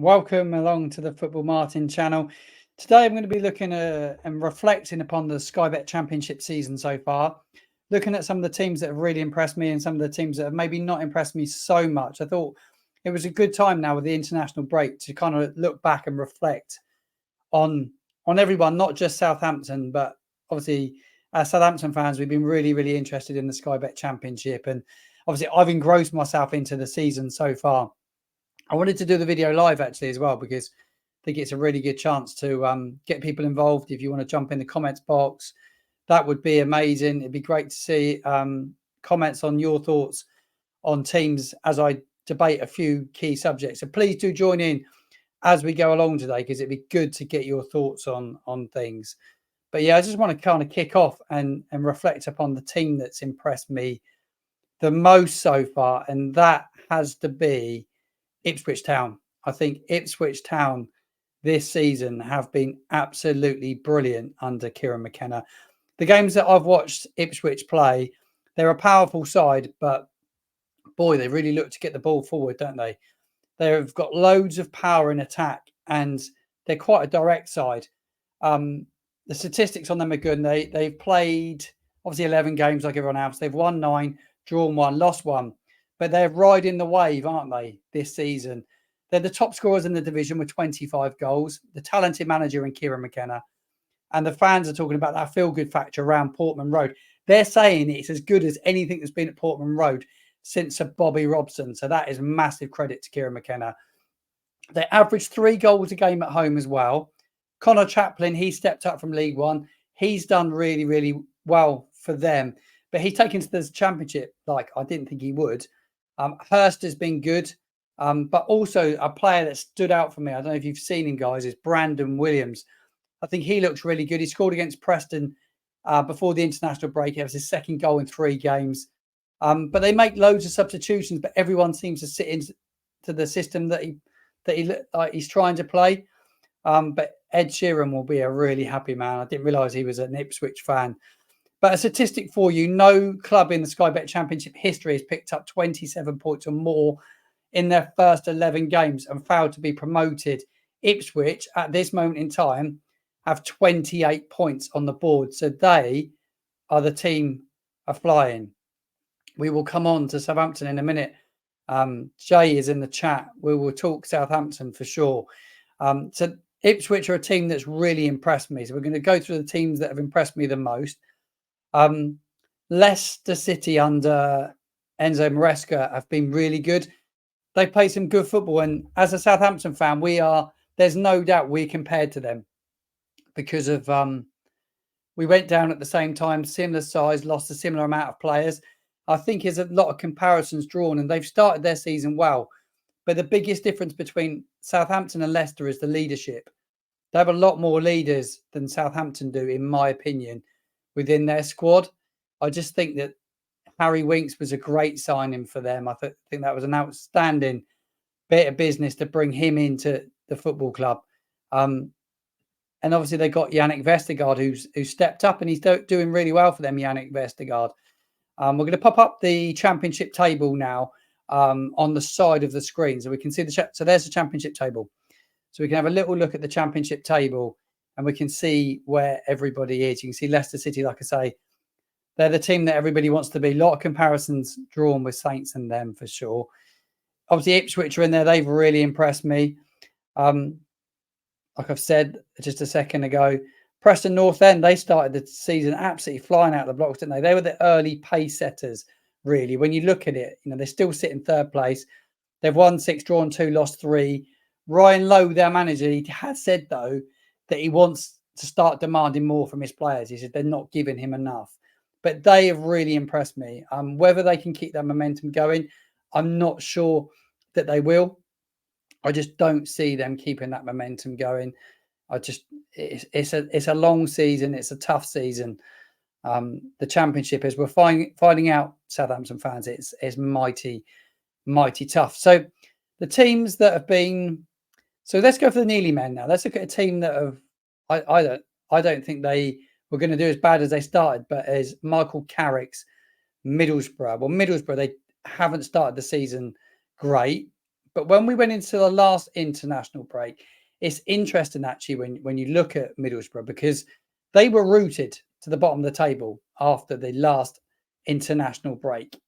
Welcome along to the Football Martin channel. Today I'm going to be looking at and reflecting upon the Sky Bet Championship season so far, looking at some of the teams that have really impressed me and some of the teams that have maybe not impressed me so much. I thought it was a good time now with the international break to kind of look back and reflect on everyone, not just Southampton, but obviously as Southampton fans, we've been really interested in the Sky Bet Championship, and obviously I've engrossed myself into the season so far. I wanted to do the video live actually as well because I think it's a really good chance to get people involved. If you want to jump in the comments box, that would be amazing. It'd be great to see comments on your thoughts on teams as I debate a few key subjects. So please do join in as we go along today because it'd be good to get your thoughts on things. But yeah, I just want to kind of kick off and reflect upon the team that's impressed me the most so far, and that has to be Ipswich Town. I think Ipswich Town this season have been absolutely brilliant under Kieran McKenna. The games that I've watched Ipswich play, they're a powerful side, but boy, they really look to get the ball forward, don't they? They've got loads of power in attack and they're quite a direct side. The statistics on them are good. And they've played obviously 11 games like everyone else. They've won 9, drawn 1, lost 1. But they're riding the wave, aren't they, this season? They're the top scorers in the division with 25 goals. The talented manager in Kieran McKenna. And the fans are talking about that feel-good factor around Portman Road. They're saying it's as good as anything that's been at Portman Road since Bobby Robson. So that is massive credit to Kieran McKenna. They average 3 goals a game at home as well. Connor Chaplin, he stepped up from League One. He's done really well for them. But he's taken to the Championship like I didn't think he would. Hurst has been good. But also a player that stood out for me, I don't know if you've seen him, guys, is Brandon Williams. I think he looks really good. He scored against Preston before the international break. It was his second goal in 3 games. But they make loads of substitutions, but everyone seems to sit into the system that he's trying to play. But Ed Sheeran will be a really happy man. I didn't realise he was an Ipswich fan. But a statistic for you, no club in the Sky Bet Championship history has picked up 27 points or more in their first 11 games and failed to be promoted. Ipswich, at this moment in time, have 28 points on the board. So they are the team are flying. We will come on to Southampton in a minute. Jay is in the chat. We will talk Southampton for sure. So Ipswich are a team that's really impressed me. So we're going to go through the teams that have impressed me the most. Leicester City under Enzo Maresca have been really good. They play some good football. And as a Southampton fan, there's no doubt we're compared to them because of, we went down at the same time, similar size, lost a similar amount of players. I think there's a lot of comparisons drawn and they've started their season well. But the biggest difference between Southampton and Leicester is the leadership. They have a lot more leaders than Southampton do, in my opinion, within their squad. I just think that Harry Winks was a great signing for them. I think that was an outstanding bit of business to bring him into the football club. And obviously they got Yannick Vestergaard, who stepped up and he's doing really well for them, Yannick Vestergaard. We're going to pop up the Championship table now on the side of the screen. So we can see so there's the Championship table. So we can have a little look at the Championship table and we can see where everybody is. You can see Leicester City, like I say, they're the team that everybody wants to be. A lot of comparisons drawn with Saints and them for sure. Obviously, Ipswich are in there. They've really impressed me. Like I've said just a second ago, Preston North End, they started the season absolutely flying out of the blocks, didn't they? They were the early pace setters, really. When you look at it, they still sit in 3rd place. They've won 6, drawn 2, lost 3. Ryan Lowe, their manager, he has said, though, that he wants to start demanding more from his players. He said they're not giving him enough. But they have really impressed me. Whether they can keep that momentum going, I'm not sure that they will. I just don't see them keeping that momentum going. It's a long season. It's a tough season. The Championship, as we're finding out, Southampton fans, it's mighty tough. So the teams that have been, so let's go for the Neely men now. Let's look at a team that have, I don't think they were going to do as bad as they started, but as Michael Carrick's Middlesbrough. Well, Middlesbrough, they haven't started the season great, But when we went into the last international break, it's interesting actually when you look at Middlesbrough, because they were rooted to the bottom of the table after the last international break.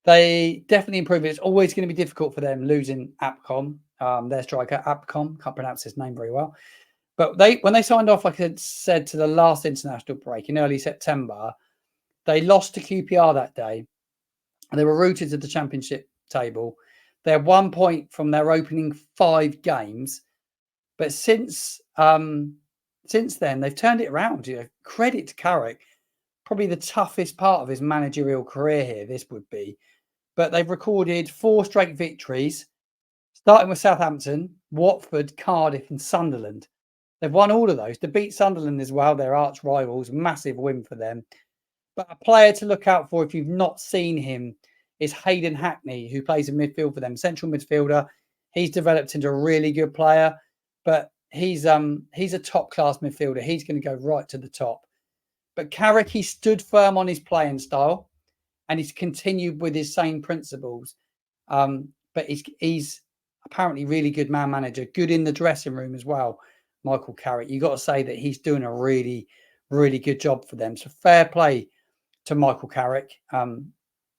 They definitely improved. It's always going to be difficult for them losing Apcom, their striker Apcom. Can't pronounce his name very well. But when they signed off, like I said, to the last international break in early September, they lost to QPR that day. They were rooted to the Championship table. They're 1 point from their opening 5 games, but since then they've turned it around. Credit to Carrick, probably the toughest part of his managerial career here. This would be, but they've recorded 4 straight victories, starting with Southampton, Watford, Cardiff, and Sunderland. They've won all of those. To beat Sunderland as well, their arch rivals, massive win for them. But a player to look out for if you've not seen him is Hayden Hackney, who plays in midfield for them, central midfielder. He's developed into a really good player, but he's a top class midfielder. He's going to go right to the top. But Carrick, he stood firm on his playing style, and he's continued with his same principles. But he's apparently really good man manager, good in the dressing room as well. Michael Carrick, you got to say that he's doing a really, really good job for them. So fair play to Michael Carrick.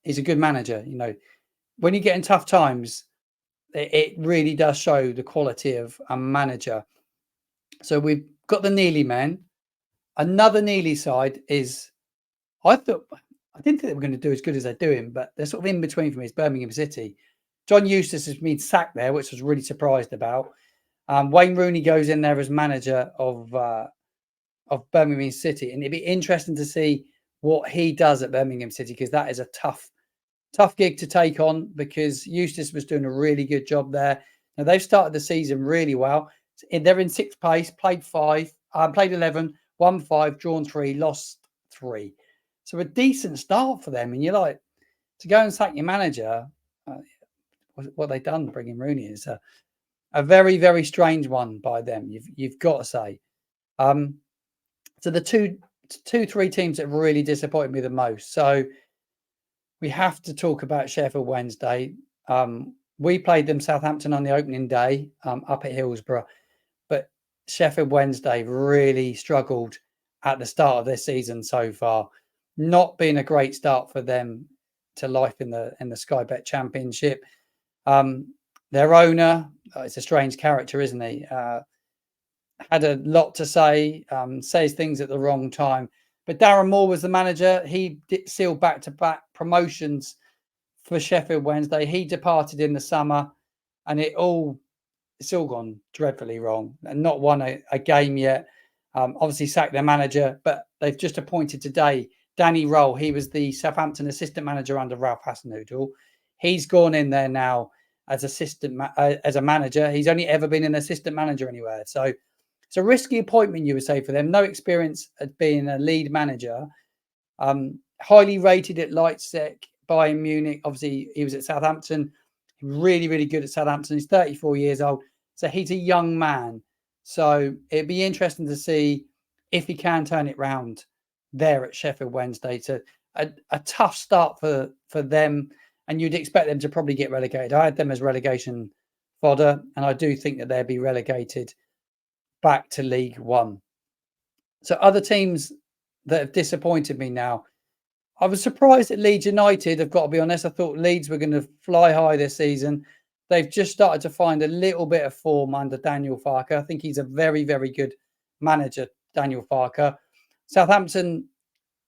He's a good manager. When you get in tough times, it really does show the quality of a manager. So we've got the Neely men. Another Neely side is, I didn't think they were going to do as good as they're doing, but they're sort of in between for me. Is Birmingham City. John Eustace has been sacked there, which I was really surprised about. Wayne Rooney goes in there as manager of Birmingham City, and it'd be interesting to see what he does at Birmingham City, because that is a tough gig to take on, because Eustace was doing a really good job there. Now they've started the season really well. They're in 6th place, played 11, won 5, drawn 3, lost 3. So a decent start for them. And you're like, to go and sack your manager, what they've done bringing Rooney is a very, very strange one by them. You've got to say. So the three teams that have really disappointed me the most. So we have to talk about Sheffield Wednesday. We played them Southampton on the opening day up at Hillsborough, but Sheffield Wednesday really struggled at the start of their season so far. Not been a great start for them to life in the Sky Bet Championship. Their owner, it's a strange character, isn't he? Had a lot to say, says things at the wrong time. But Darren Moore was the manager. He sealed back-to-back promotions for Sheffield Wednesday. He departed in the summer, and it's all gone dreadfully wrong, and not won a game yet. Obviously sacked their manager, but they've just appointed today Danny Roll. He was the Southampton assistant manager under Ralph Hasenhüttl. He's gone in there now as as a manager. He's only ever been an assistant manager anywhere. So it's a risky appointment, you would say, for them. No experience at being a lead manager. Highly rated at Leipzig, Bayern Munich. Obviously, he was at Southampton. Really, really good at Southampton. He's 34 years old. So he's a young man. So it'd be interesting to see if he can turn it round there at Sheffield Wednesday. To a tough start for them. And you'd expect them to probably get relegated. I had them as relegation fodder, and I do think that they'll be relegated back to League One. So other teams that have disappointed me now, I was surprised at Leeds United. I've got to be honest. I thought Leeds were going to fly high this season. They've just started to find a little bit of form under Daniel Farke. I think he's a very, very good manager, Daniel Farke. Southampton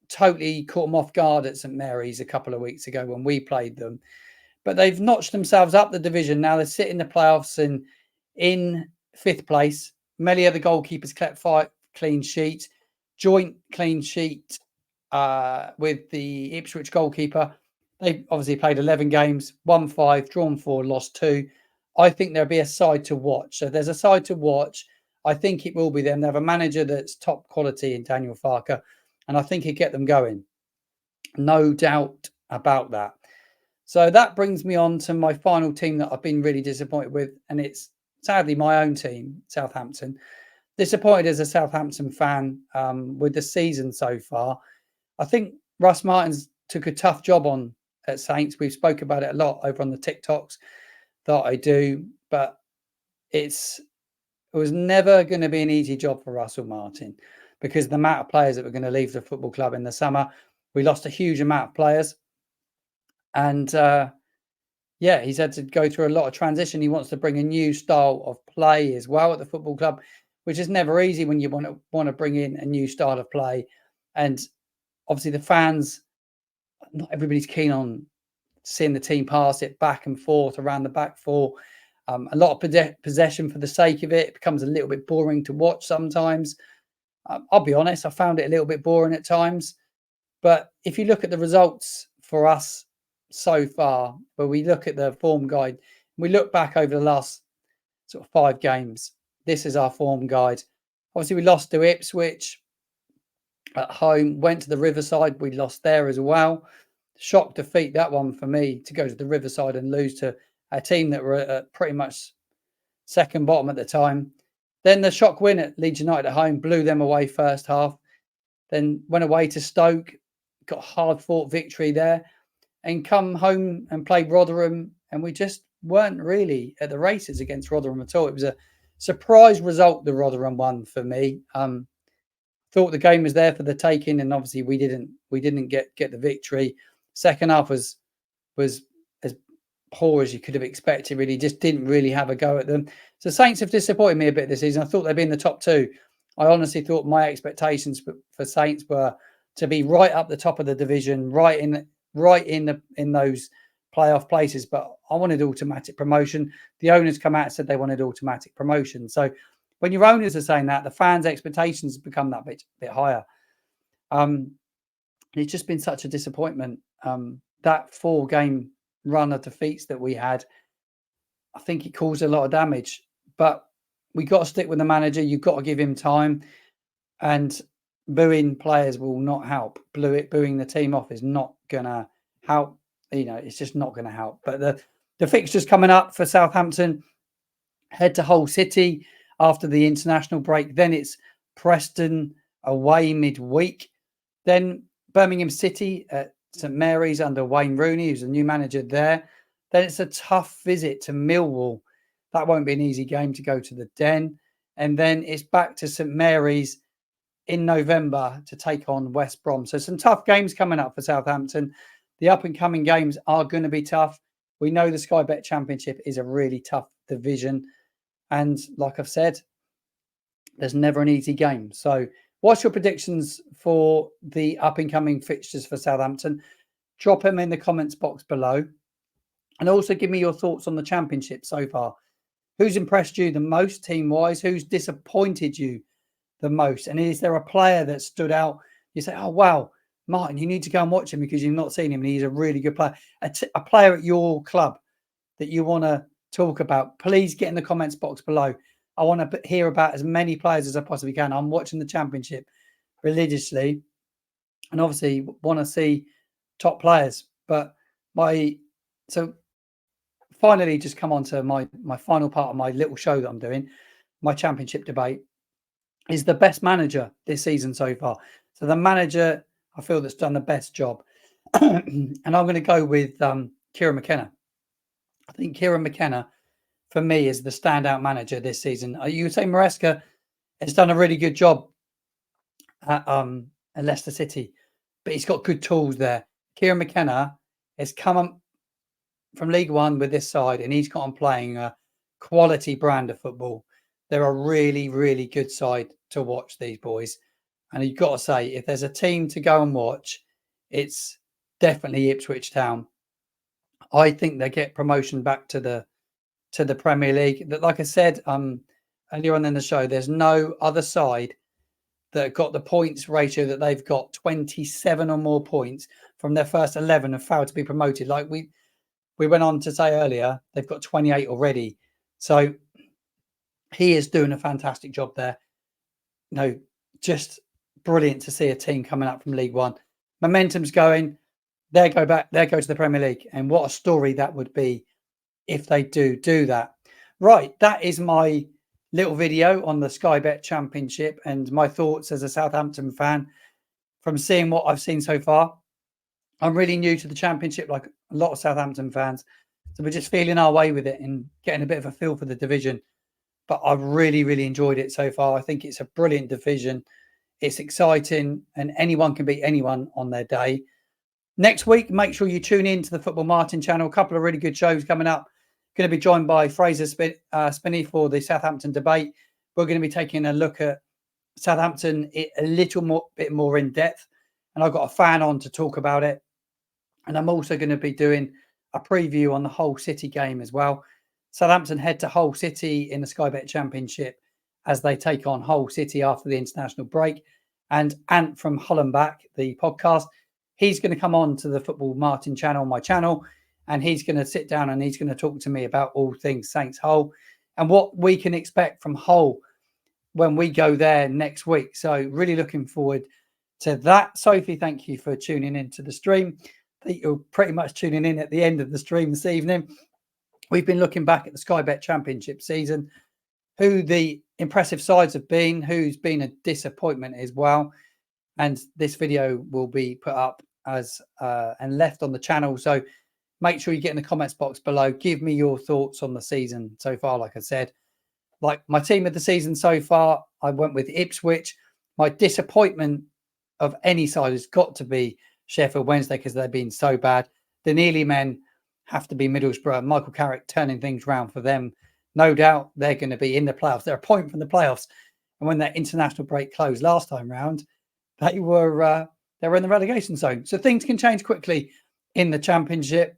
totally caught them off guard at St Mary's a couple of weeks ago when we played them. But they've notched themselves up the division now. They sit in the playoffs and in 5th place. Many other goalkeepers kept 5 clean sheets, joint clean sheet with the Ipswich goalkeeper. They've obviously played 11 games, won 5, drawn 4, lost 2. I think there'll be a side to watch. So there's a side to watch. I think it will be them. They have a manager that's top quality in Daniel Farke, and I think he'll get them going. No doubt about that. So that brings me on to my final team that I've been really disappointed with, and it's sadly my own team, Southampton. Disappointed as a Southampton fan with the season so far. I think Russ Martins took a tough job on at Saints. We've spoke about it a lot over on the TikToks. that I do, but it was never going to be an easy job for Russell Martin because the amount of players that were going to leave the football club in the summer, we lost a huge amount of players. And yeah, he's had to go through a lot of transition. He wants to bring a new style of play as well at the football club, which is never easy when you want to bring in a new style of play. And obviously the fans, not everybody's keen on seeing the team pass it back and forth around the back four. A lot of possession for the sake of it. It becomes a little bit boring to watch sometimes. I'll be honest, I found it a little bit boring at times. But if you look at the results for us so far, where we look at the form guide, we look back over the last sort of 5 games, this is our form guide. Obviously, we lost to Ipswich at home, went to the Riverside, we lost there as well. Shock defeat, that one for me, to go to the Riverside and lose to a team that were at pretty much second bottom at the time. Then the shock win at Leeds United at home, blew them away first half. Then went away to Stoke, got a hard-fought victory there, and come home and played Rotherham, and we just weren't really at the races against Rotherham at all. It was a surprise result, the Rotherham one for me. Thought the game was there for the taking, and obviously we didn't get the victory. Second half was as poor as you could have expected. Really, just didn't really have a go at them. So Saints have disappointed me a bit this season. I thought they'd be in the top 2. I honestly thought my expectations for Saints were to be right up the top of the division, right in those playoff places. But I wanted automatic promotion. The owners come out and said they wanted automatic promotion. So when your owners are saying that, the fans' expectations become that bit higher. It's just been such a disappointment. That 4-game run of defeats that we had, I think it caused a lot of damage. But we got to stick with the manager. You've got to give him time. And booing players will not help. Booing the team off is not going to help. It's just not going to help. But the fixtures coming up for Southampton, head to Hull City after the international break. Then it's Preston away midweek. Then Birmingham City at St Mary's under Wayne Rooney, who's the new manager there. Then it's a tough visit to Millwall. That won't be an easy game to go to the Den. And then it's back to St Mary's in November to take on West Brom. So some tough games coming up for Southampton. The up-and-coming games are going to be tough. We know the Sky Bet Championship is a really tough division. And like I've said, there's never an easy game. So what's your predictions for the up-and-coming fixtures for Southampton? Drop them in the comments box below. And also give me your thoughts on the Championship so far. Who's impressed you the most team-wise? Who's disappointed you the most? And is there a player that stood out? You say, oh, wow, Martin, you need to go and watch him because you've not seen him and he's a really good player. A player at your club that you want to talk about, please get in the comments box below. I want to hear about as many players as I possibly can. I'm watching the Championship religiously and obviously want to see top players. But so finally, just come on to my final part of my little show that I'm doing, my Championship debate, is the best manager this season so far. So the manager I feel that's done the best job. And I'm going to go with Kieran McKenna. I think Kieran McKenna, for me, is the standout manager this season. You would say Maresca has done a really good job at Leicester City, but he's got good tools there. Kieran McKenna has come on from League One with this side, and he's got on playing a quality brand of football. They're a really, really good side to watch, these boys. And you've got to say, if there's a team to go and watch, it's definitely Ipswich Town. I think they get promotion back to the Premier League. That, like I said earlier on in the show, there's no other side that got the points ratio that they've got, 27 or more points from their first 11 and failed to be promoted. Like we went on to say earlier, they've got 28 already. So he is doing a fantastic job there. Just brilliant to see a team coming up from League One. Momentum's going. There go to the Premier League. And what a story that would be if they do that. Right, that is my little video on the Sky Bet Championship and my thoughts as a Southampton fan from seeing what I've seen so far. I'm really new to the Championship, like a lot of Southampton fans. So we're just feeling our way with it and getting a bit of a feel for the division. But I've really, really enjoyed it so far. I think it's a brilliant division. It's exciting, and anyone can beat anyone on their day. Next week, make sure you tune in to the Football Martin channel. A couple of really good shows coming up. Going to be joined by Fraser Spinney for the Southampton debate. We're going to be taking a look at Southampton a little bit more in depth. And I've got a fan on to talk about it. And I'm also going to be doing a preview on the Hull City game as well. Southampton head to Hull City in the Sky Bet Championship as they take on Hull City after the international break. And Ant from Hollenbach, the podcast, he's going to come on to the Football Martin channel, my channel, and he's going to sit down and he's going to talk to me about all things Saints Hull and what we can expect from Hull when we go there next week. So really looking forward to that. Sophie, thank you for tuning into the stream. I think you're pretty much tuning in at the end of the stream this evening. We've been looking back at the Sky Bet Championship season, who the impressive sides have been, who's been a disappointment as well. And this video will be put up as and left on the channel. So make sure you get in the comments box below. Give me your thoughts on the season so far. Like I said, like my team of the season so far, I went with Ipswich. My disappointment of any side has got to be Sheffield Wednesday because they've been so bad. The Nearly men have to be Middlesbrough. Michael Carrick turning things around for them. No doubt they're going to be in the playoffs. They're a point from the playoffs. And when that international break closed last time round, they were in the relegation zone. So things can change quickly in the Championship.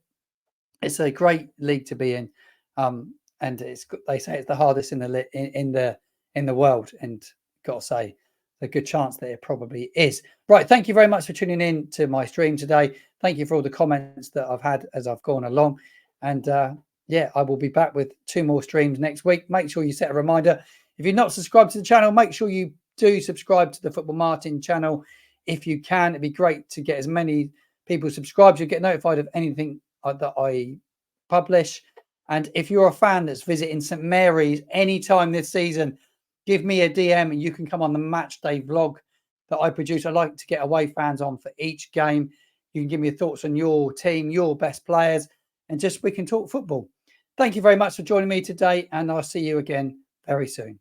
It's a great league to be in, and they say it's the hardest in the world. And got to say, a good chance that it probably is. Right, thank you very much for tuning in to my stream today. Thank you for all the comments that I've had as I've gone along. And yeah, I will be back with 2 more streams next week. Make sure you set a reminder. If you're not subscribed to the channel, make sure you do subscribe to the Football Martin channel if you can. It'd be great to get as many people subscribed. You'll get notified of anything that I publish. And if you're a fan that's visiting St Mary's anytime this season, give me a DM and you can come on the match day vlog that I produce. I like to get away fans on for each game. You can give me your thoughts on your team, your best players, and just we can talk football. Thank you very much for joining me today, and I'll see you again very soon.